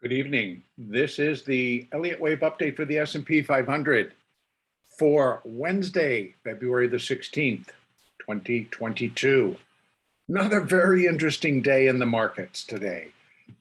Good evening. This is the Elliott Wave update for the S&P 500 for Wednesday, February the 16th, 2022. Another very interesting day in the markets today.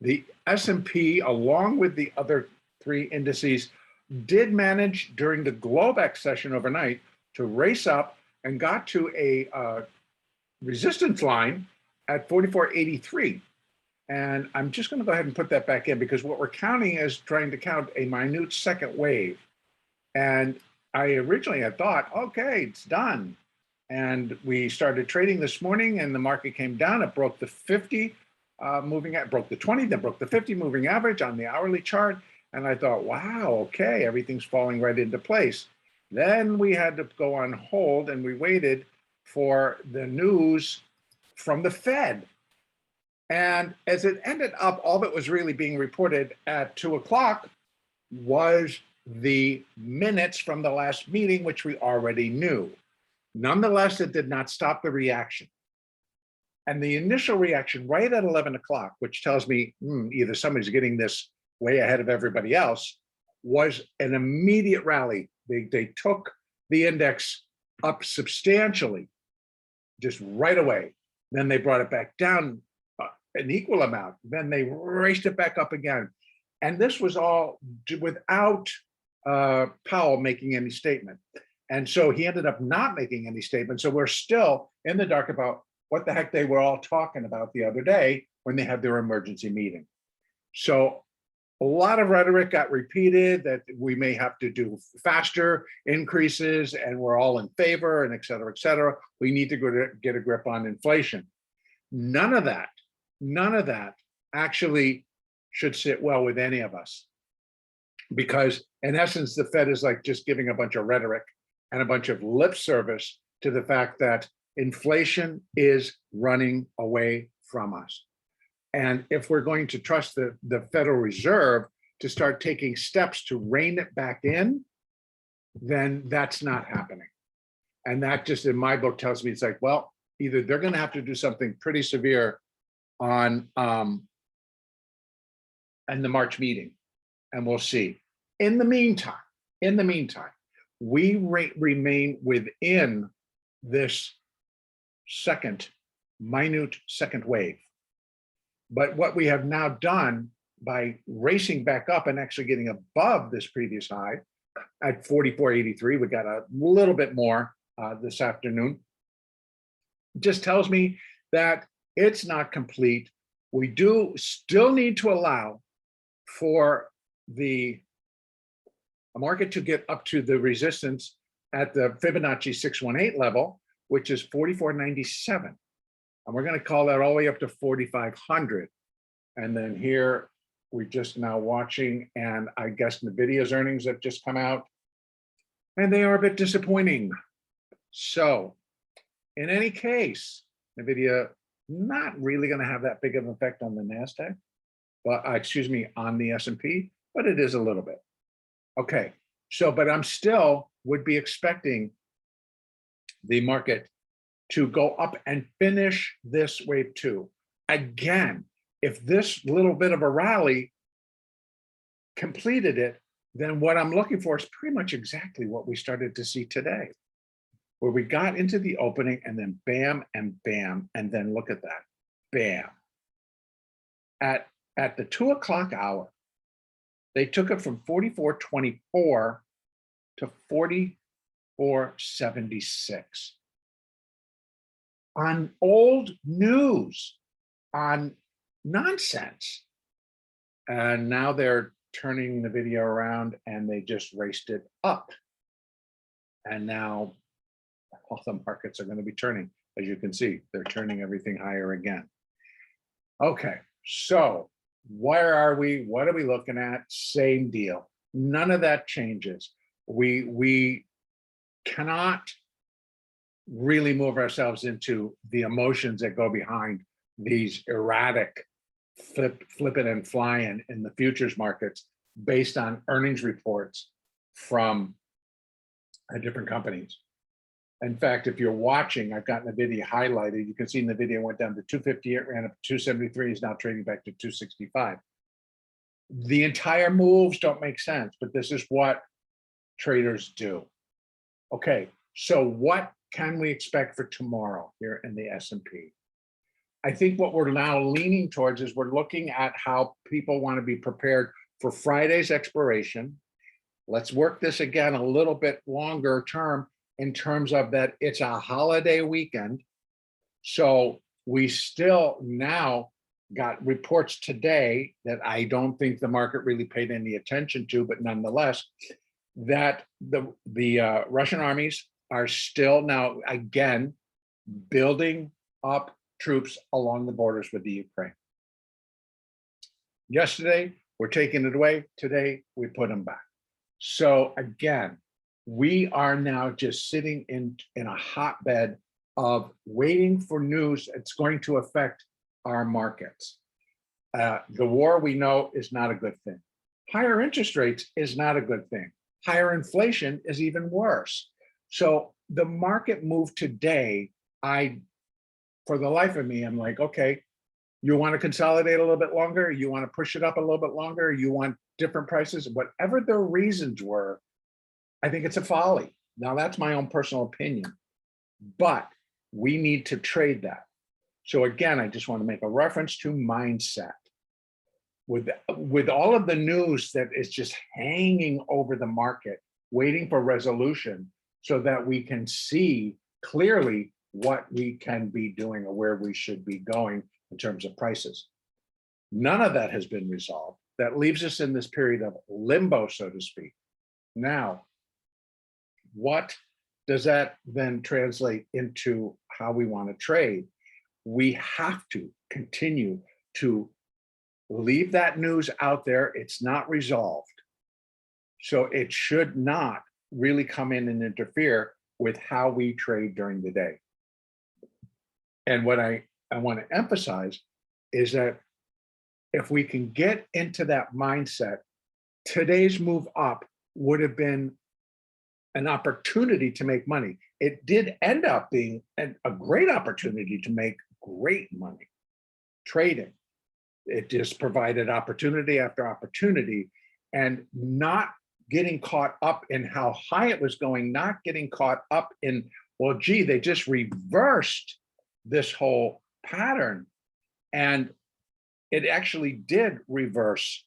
The S&P, along with the other three indices, did manage during the Globex session overnight to race up and got to a resistance line at 44.83. And I'm just going to go ahead and put that back in because what we're counting is trying to count a minute second wave. And I originally had thought, okay, it's done. And we started trading this morning and the market came down. It broke the 50 broke the 20, then broke the 50 moving average on the hourly chart. And I thought, wow, okay, everything's falling right into place. Then we had to go on hold and we waited for the news from the Fed. And as it ended up, all that was really being reported at 2 o'clock was the minutes from the last meeting, which we already knew. Nonetheless, it did not stop the reaction. And the initial reaction right at 11 o'clock, which tells me either somebody's getting this way ahead of everybody else, was an immediate rally. They took the index up substantially, just right away. Then they brought it back down an equal amount. Then they raced it back up again. And this was all without Powell making any statement. And so he ended up not making any statement. So we're still in the dark about what the heck they were all talking about the other day when they had their emergency meeting. So a lot of rhetoric got repeated that we may have to do faster increases and we're all in favor and et cetera, et cetera. We need to go to get a grip on inflation. None of that actually should sit well with any of us, because in essence, the Fed is like just giving a bunch of rhetoric and a bunch of lip service to the fact that inflation is running away from us. And if we're going to trust the Federal Reserve to start taking steps to rein it back in, then that's not happening. And that just in my book tells me it's like, well, either they're going to have to do something pretty severe on and the March meeting, and we'll see. In the meantime, we remain within this minute second wave. But what we have now done by racing back up and actually getting above this previous high at 44.83, we got a little bit more this afternoon, just tells me that it's not complete. We do still need to allow for the market to get up to the resistance at the Fibonacci 618 level, which is 44.97. And we're going to call that all the way up to 4,500. And then here we're just now watching, and I guess NVIDIA's earnings have just come out, and they are a bit disappointing. So in any case, NVIDIA not really going to have that big of an effect on the NASDAQ, but on the S&P, but it is a little bit. Okay, so, but I'm still would be expecting the market to go up and finish this wave two. Again, if this little bit of a rally completed it, then what I'm looking for is pretty much exactly what we started to see today, where we got into the opening and then bam and bam, and then look at that, bam. At the 2 o'clock hour, they took it from 44.24 to 44.76. On old news, on nonsense. And now they're turning the video around and they just raced it up. And now all the markets are going to be turning. As you can see, they're turning everything higher again. Okay, so where are we? What are we looking at? Same deal. None of that changes. We cannot really move ourselves into the emotions that go behind these erratic flipping and flying in the futures markets based on earnings reports from different companies. In fact, if you're watching, I've got NVIDIA highlighted. You can see NVIDIA went down to 258, ran up to 273, is now trading back to 265. The entire moves don't make sense, but this is what traders do. Okay, so what can we expect for tomorrow here in the S&P? I think what we're now leaning towards is we're looking at how people want to be prepared for Friday's expiration. Let's work this again a little bit longer term in terms of that it's a holiday weekend. So we still now got reports today that I don't think the market really paid any attention to, but nonetheless, that the Russian armies are still now again building up troops along the borders with the Ukraine. Yesterday, we're taking it away. Today, we put them back. So again, we are now just sitting in a hotbed of waiting for news that's going to affect our markets. The war we know is not a good thing. Higher interest rates is not a good thing. Higher inflation is even worse. So the market move today, for the life of me, I'm like, okay, you want to consolidate a little bit longer? You want to push it up a little bit longer? You want different prices? Whatever the reasons were, I think it's a folly. Now, that's my own personal opinion, but we need to trade that. So again, I just want to make a reference to mindset. With all of the news that is just hanging over the market, waiting for resolution so that we can see clearly what we can be doing or where we should be going in terms of prices. None of that has been resolved. That leaves us in this period of limbo, so to speak. Now, what does that then translate into how we want to trade? We have to continue to leave that news out there. It's not resolved. So it should not really come in and interfere with how we trade during the day. And what I want to emphasize is that if we can get into that mindset, today's move up would have been an opportunity to make money. It did end up being a great opportunity to make great money trading. It just provided opportunity after opportunity, and not getting caught up in how high it was going, not getting caught up in, well, gee, they just reversed this whole pattern. And it actually did reverse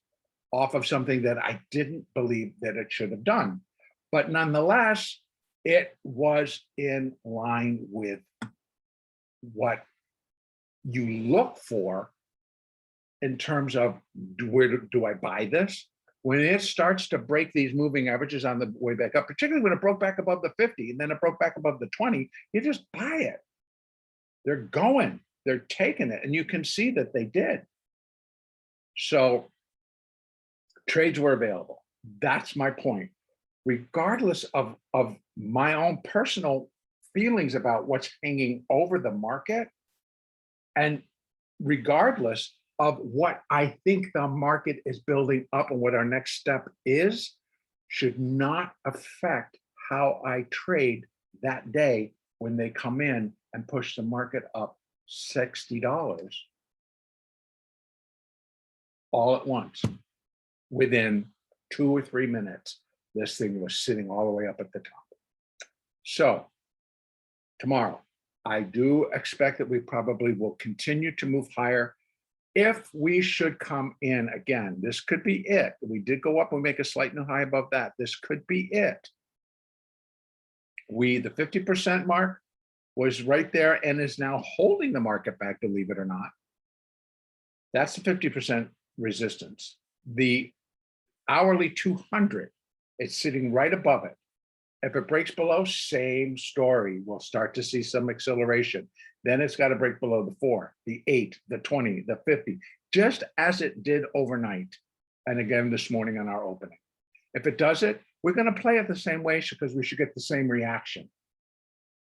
off of something that I didn't believe that it should have done. But nonetheless, it was in line with what you look for in terms of where do I buy this? When it starts to break these moving averages on the way back up, particularly when it broke back above the 50 and then it broke back above the 20, you just buy it. They're going, they're taking it, and you can see that they did. So trades were available. That's my point. Regardless of my own personal feelings about what's hanging over the market, and regardless of what I think the market is building up and what our next step is, should not affect how I trade that day when they come in and push the market up $60 all at once. Within 2 or 3 minutes, this thing was sitting all the way up at the top. So tomorrow, I do expect that we probably will continue to move higher. If we should come in again, this could be it. We did go up and make a slight new high above that. This could be it. The 50% mark was right there and is now holding the market back, believe it or not. That's the 50% resistance. The hourly 200, it's sitting right above it. If it breaks below, same story. We'll start to see some acceleration. Then it's got to break below the 4, the 8, the 20, the 50, just as it did overnight. And again, this morning on our opening. If it does it, we're going to play it the same way because we should get the same reaction.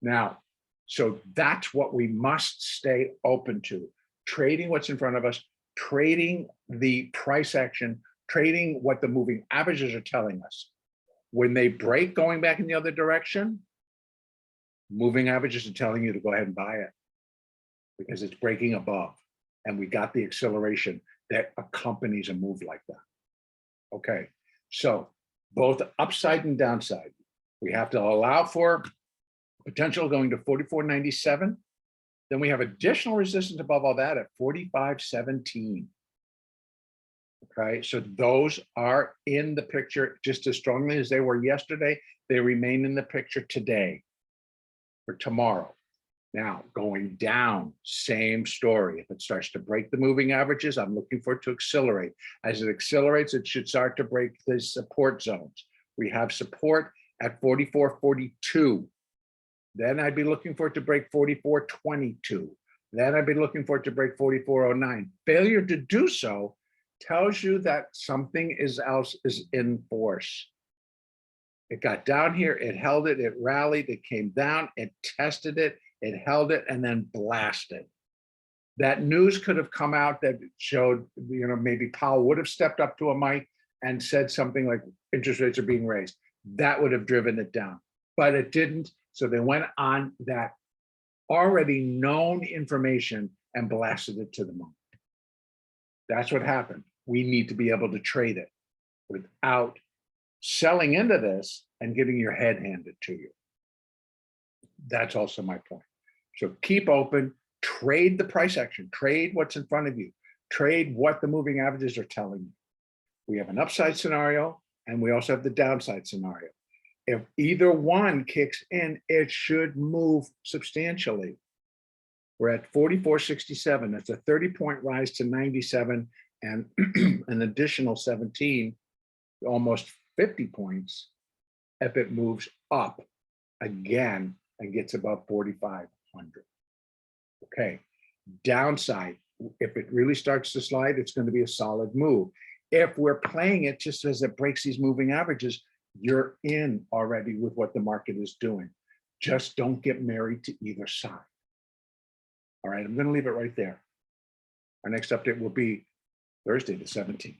Now, so that's what we must stay open to. Trading what's in front of us, trading the price action, trading what the moving averages are telling us. When they break going back in the other direction, moving averages are telling you to go ahead and buy it because it's breaking above. And we got the acceleration that accompanies a move like that. Okay, so both upside and downside. We have to allow for potential going to 44.97. Then we have additional resistance above all that at 45.17. Okay, so those are in the picture just as strongly as they were yesterday. They remain in the picture today for tomorrow. Now, going down, same story. If it starts to break the moving averages, I'm looking for it to accelerate. As it accelerates, it should start to break the support zones. We have support at 44.42. Then I'd be looking for it to break 44.22. Then I'd be looking for it to break 44.09. Failure to do so tells you that something else is in force. It got down here, it held it, it rallied, it came down, it tested it, it held it, and then blasted. That news could have come out that showed, maybe Powell would have stepped up to a mic and said something like interest rates are being raised. That would have driven it down, but it didn't. So they went on that already known information and blasted it to the moon. That's what happened. We need to be able to trade it without selling into this and getting your head handed to you. That's also my point. So keep open, trade the price action, trade what's in front of you, trade what the moving averages are telling you. We have an upside scenario and we also have the downside scenario. If either one kicks in, it should move substantially. We're at 44.67. That's a 30-point rise to 97 and an additional 17, almost 50 points if it moves up again and gets above 4,500. Okay, downside, if it really starts to slide, it's going to be a solid move. If we're playing it just as it breaks these moving averages, you're in already with what the market is doing. Just don't get married to either side. All right, I'm going to leave it right there. Our next update will be Thursday the 17th.